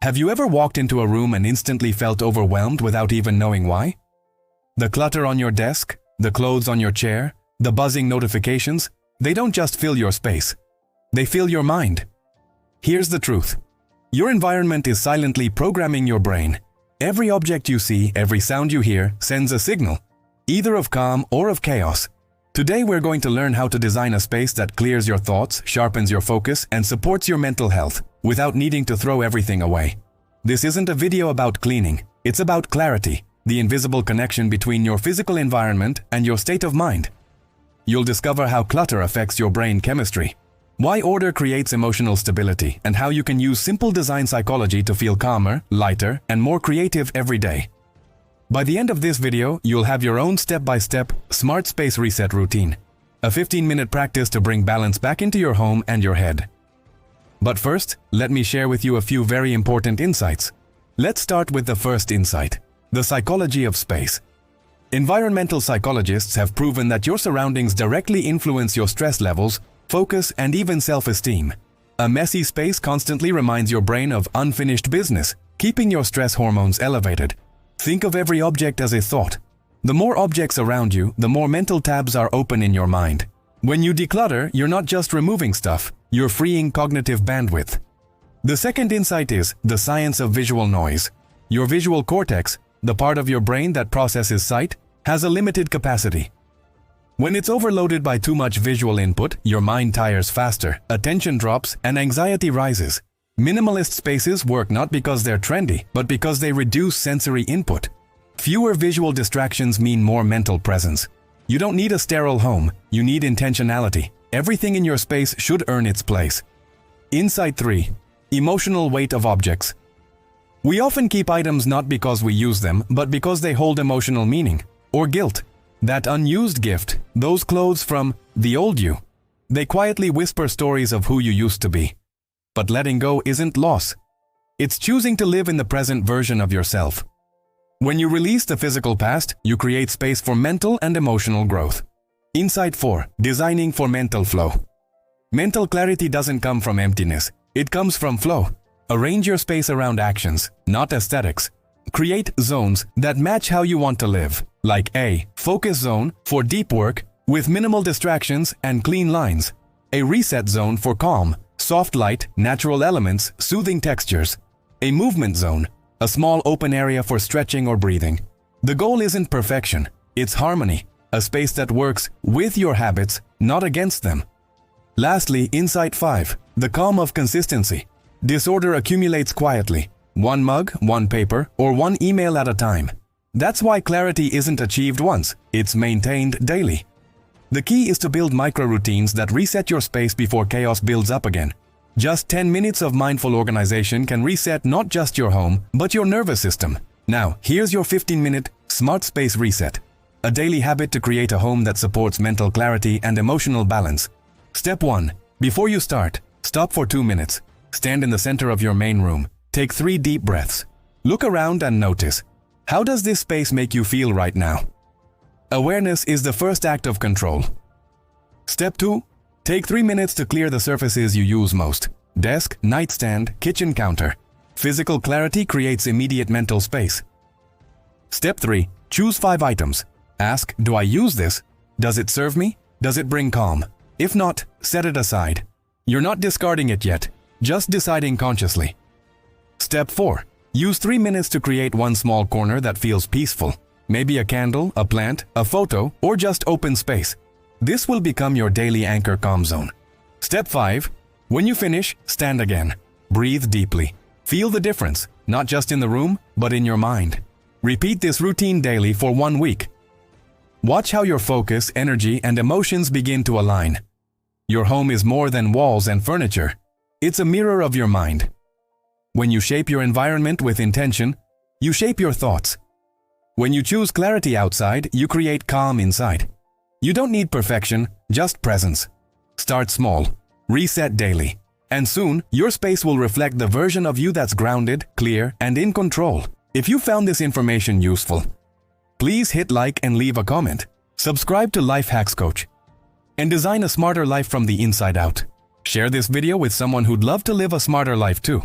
Have you ever walked into a room and instantly felt overwhelmed without even knowing why? The clutter on your desk, the clothes on your chair, the buzzing notifications, they don't just fill your space. They fill your mind. Here's the truth. Your environment is silently programming your brain. Every object you see, every sound you hear, sends a signal, either of calm or of chaos. Today we're going to learn how to design a space that clears your thoughts, sharpens your focus, and supports your mental health, without needing to throw everything away. This isn't a video about cleaning, it's about clarity, the invisible connection between your physical environment and your state of mind. You'll discover how clutter affects your brain chemistry, why order creates emotional stability, and how you can use simple design psychology to feel calmer, lighter, and more creative every day. By the end of this video, you'll have your own step-by-step smart space reset routine, a 15-minute practice to bring balance back into your home and your head. But first, let me share with you a few very important insights. Let's start with the first insight, the psychology of space. Environmental psychologists have proven that your surroundings directly influence your stress levels, focus, and even self-esteem. A messy space constantly reminds your brain of unfinished business, keeping your stress hormones elevated. Think of every object as a thought. The more objects around you, the more mental tabs are open in your mind. When you declutter, you're not just removing stuff, you're freeing cognitive bandwidth. The second insight is the science of visual noise. Your visual cortex, the part of your brain that processes sight, has a limited capacity. When it's overloaded by too much visual input, your mind tires faster, attention drops, and anxiety rises. Minimalist spaces work not because they're trendy, but because they reduce sensory input. Fewer visual distractions mean more mental presence. You don't need a sterile home, you need intentionality. Everything in your space should earn its place. Insight 3. Emotional weight of objects. We often keep items not because we use them, but because they hold emotional meaning, or guilt. That unused gift, those clothes from the old you, they quietly whisper stories of who you used to be. But letting go isn't loss. It's choosing to live in the present version of yourself. When you release the physical past, you create space for mental and emotional growth. Insight 4. Designing for mental flow. Mental clarity doesn't come from emptiness. It comes from flow. Arrange your space around actions, not aesthetics. Create zones that match how you want to live, like a focus zone for deep work with minimal distractions and clean lines, a reset zone for calm, soft light, natural elements, soothing textures, a movement zone, a small open area for stretching or breathing. The goal isn't perfection, it's harmony, a space that works with your habits, not against them. Lastly, insight 5, the calm of consistency. Disorder accumulates quietly, one mug, one paper, or one email at a time. That's why clarity isn't achieved once, it's maintained daily. The key is to build micro-routines that reset your space before chaos builds up again. Just 10 minutes of mindful organization can reset not just your home, but your nervous system. Now, here's your 15-minute Smart Space Reset, a daily habit to create a home that supports mental clarity and emotional balance. Step 1. Before you start, stop for 2 minutes. Stand in the center of your main room. Take 3 deep breaths. Look around and notice. How does this space make you feel right now? Awareness is the first act of control. Step 2. Take 3 minutes to clear the surfaces you use most. Desk, nightstand, kitchen counter. Physical clarity creates immediate mental space. Step 3. Choose 5 items. Ask, do I use this? Does it serve me? Does it bring calm? If not, set it aside. You're not discarding it yet, just deciding consciously. Step 4. Use 3 minutes to create one small corner that feels peaceful. Maybe a candle, a plant, a photo, or just open space. This will become your daily anchor calm zone. Step 5. When you finish, stand again. Breathe deeply. Feel the difference, not just in the room, but in your mind. Repeat this routine daily for 1 week. Watch how your focus, energy, and emotions begin to align. Your home is more than walls and furniture. It's a mirror of your mind. When you shape your environment with intention, you shape your thoughts. When you choose clarity outside, you create calm inside. You don't need perfection, just presence. Start small, reset daily, and soon your space will reflect the version of you that's grounded, clear, and in control. If you found this information useful, please hit like and leave a comment. Subscribe to Life Hacks Coach and design a smarter life from the inside out. Share this video with someone who'd love to live a smarter life too.